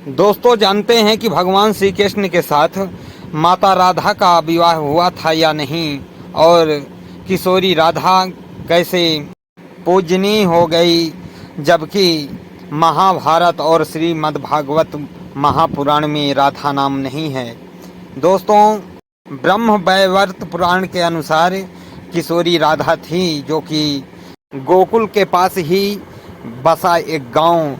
दोस्तों, जानते हैं कि भगवान श्री कृष्ण के साथ माता राधा का विवाह हुआ था या नहीं, और किशोरी राधा कैसे पूजनीय हो गई, जबकि महाभारत और श्रीमद्भागवत महापुराण में राधा नाम नहीं है। दोस्तों, ब्रह्म वैवर्त पुराण के अनुसार किशोरी राधा थी, जो कि गोकुल के पास ही बसा एक गांव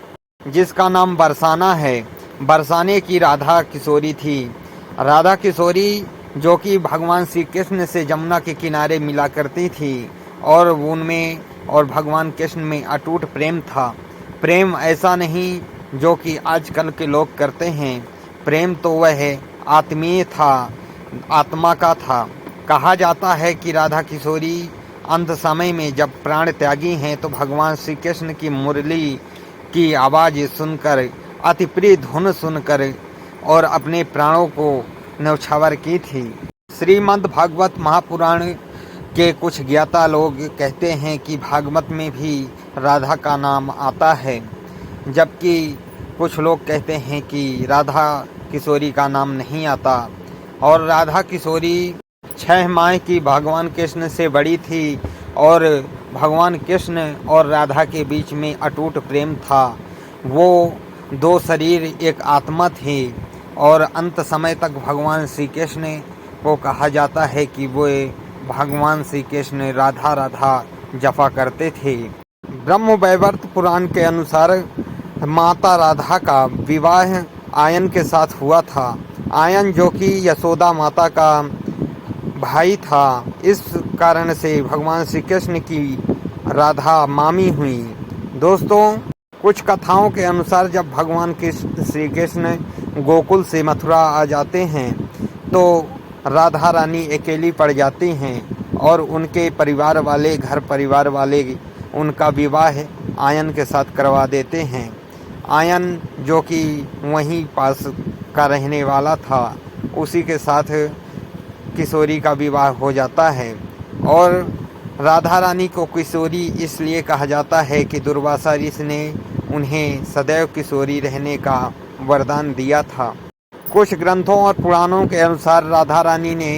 जिसका नाम बरसाना है, बरसाने की राधा किशोरी थी। राधा किशोरी जो कि भगवान श्री कृष्ण से जमुना के किनारे मिला करती थी, और उनमें और भगवान कृष्ण में अटूट प्रेम था। प्रेम ऐसा नहीं जो कि आजकल के लोग करते हैं। प्रेम तो वह आत्मीय था, आत्मा का था। कहा जाता है कि राधा किशोरी अंत समय में जब प्राण त्यागी हैं, तो भगवान श्री कृष्ण की मुरली की आवाज़ सुनकर, अति प्रिय धुन सुनकर और अपने प्राणों को न्यौछावर की थी। श्रीमद् भागवत महापुराण के कुछ ज्ञाता लोग कहते हैं कि भागवत में भी राधा का नाम आता है, जबकि कुछ लोग कहते हैं कि राधा किशोरी का नाम नहीं आता। और राधा किशोरी 6 माह की भगवान कृष्ण से बड़ी थी, और भगवान कृष्ण और राधा के बीच में अटूट प्रेम था। वो 2 शरीर एक आत्मा थे, और अंत समय तक भगवान श्री कृष्ण को कहा जाता है कि वो भगवान श्री कृष्ण राधा राधा जपा करते थे। ब्रह्म वैवर्त पुराण के अनुसार माता राधा का विवाह आयन के साथ हुआ था। आयन जो कि यशोदा माता का भाई था, इस कारण से भगवान श्री कृष्ण की राधा मामी हुई। दोस्तों, कुछ कथाओं के अनुसार जब भगवान श्री कृष्ण गोकुल से मथुरा आ जाते हैं, तो राधा रानी अकेली पड़ जाती हैं, और उनके परिवार वाले उनका विवाह आयन के साथ करवा देते हैं। आयन जो कि वहीं पास का रहने वाला था, उसी के साथ किशोरी का विवाह हो जाता है। और राधा रानी को किशोरी इसलिए कहा जाता है कि दुर्वासा ऋषि ने उन्हें सदैव किशोरी रहने का वरदान दिया था। कुछ ग्रंथों और पुराणों के अनुसार राधा रानी ने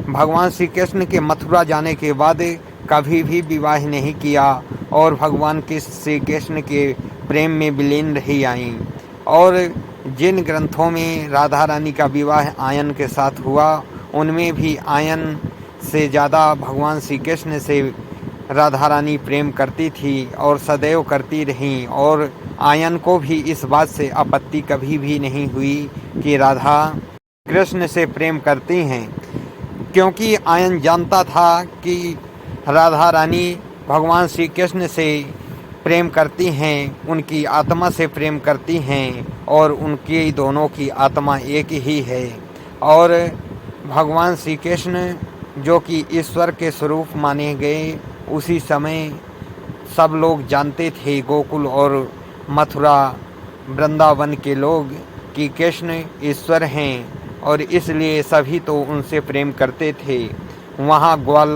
भगवान श्री कृष्ण के मथुरा जाने के बाद कभी भी विवाह नहीं किया, और भगवान श्री कृष्ण के प्रेम में विलीन रही आईं। और जिन ग्रंथों में राधा रानी का विवाह आयन के साथ हुआ, उनमें भी आयन से ज़्यादा भगवान श्री कृष्ण से राधा रानी प्रेम करती थी और सदैव करती रहीं। और आयन को भी इस बात से आपत्ति कभी भी नहीं हुई कि राधा कृष्ण से प्रेम करती हैं, क्योंकि आयन जानता था कि राधा रानी भगवान श्री कृष्ण से प्रेम करती हैं, उनकी आत्मा से प्रेम करती हैं, और उनकी दोनों की आत्मा एक ही है। और भगवान श्री कृष्ण जो कि ईश्वर के स्वरूप माने गए, उसी समय सब लोग जानते थे, गोकुल और मथुरा वृंदावन के लोग, कि कृष्ण ईश्वर हैं, और इसलिए सभी तो उनसे प्रेम करते थे। वहाँ ग्वाल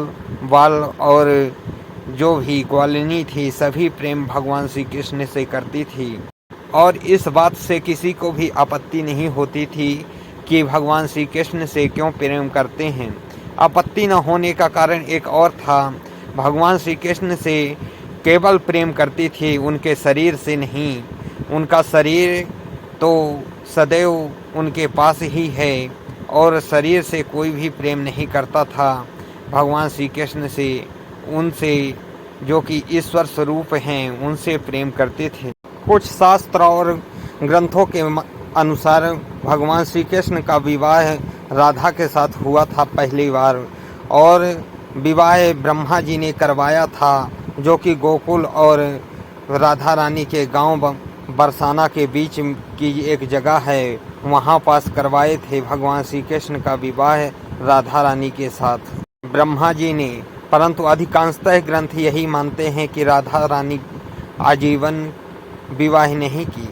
बाल और जो भी ग्वालिनी थी, सभी प्रेम भगवान श्री कृष्ण से करती थी, और इस बात से किसी को भी आपत्ति नहीं होती थी कि भगवान श्री कृष्ण से क्यों प्रेम करते हैं। आपत्ति न होने का कारण एक और था, भगवान श्री कृष्ण से केवल प्रेम करती थी, उनके शरीर से नहीं। उनका शरीर तो सदैव उनके पास ही है, और शरीर से कोई भी प्रेम नहीं करता था। भगवान श्री कृष्ण से, उनसे जो कि ईश्वर स्वरूप हैं, उनसे प्रेम करते थे। कुछ शास्त्र और ग्रंथों के अनुसार भगवान श्री कृष्ण का विवाह राधा के साथ हुआ था पहली बार, और विवाह ब्रह्मा जी ने करवाया था, जो कि गोकुल और राधा रानी के गांव बरसाना के बीच की एक जगह है, वहां पास करवाए थे भगवान श्री कृष्ण का विवाह राधा रानी के साथ ब्रह्मा जी ने। परंतु अधिकांशतः ग्रंथ यही मानते हैं कि राधा रानी आजीवन विवाह नहीं की।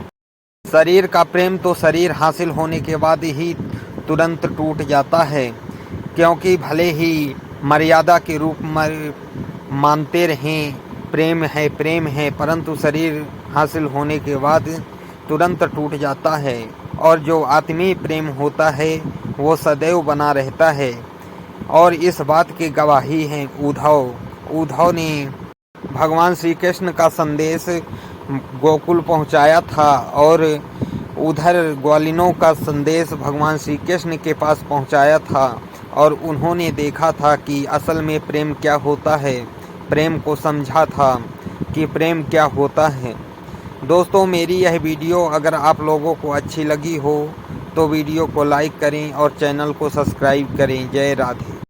शरीर का प्रेम तो शरीर हासिल होने के बाद ही तुरंत टूट जाता है, क्योंकि भले ही मर्यादा के रूप में मानते रहें प्रेम है, परंतु शरीर हासिल होने के बाद तुरंत टूट जाता है। और जो आत्मीय प्रेम होता है वो सदैव बना रहता है। और इस बात की गवाही है उद्धव। उद्धव ने भगवान श्री कृष्ण का संदेश गोकुल पहुंचाया था और उधर ग्वालिनों का संदेश भगवान श्री कृष्ण के पास पहुंचाया था और उन्होंने देखा था कि असल में प्रेम क्या होता है, प्रेम को समझा था कि प्रेम क्या होता है। दोस्तों, मेरी यह वीडियो अगर आप लोगों को अच्छी लगी हो तो वीडियो को लाइक करें और चैनल को सब्सक्राइब करें। जय राधे।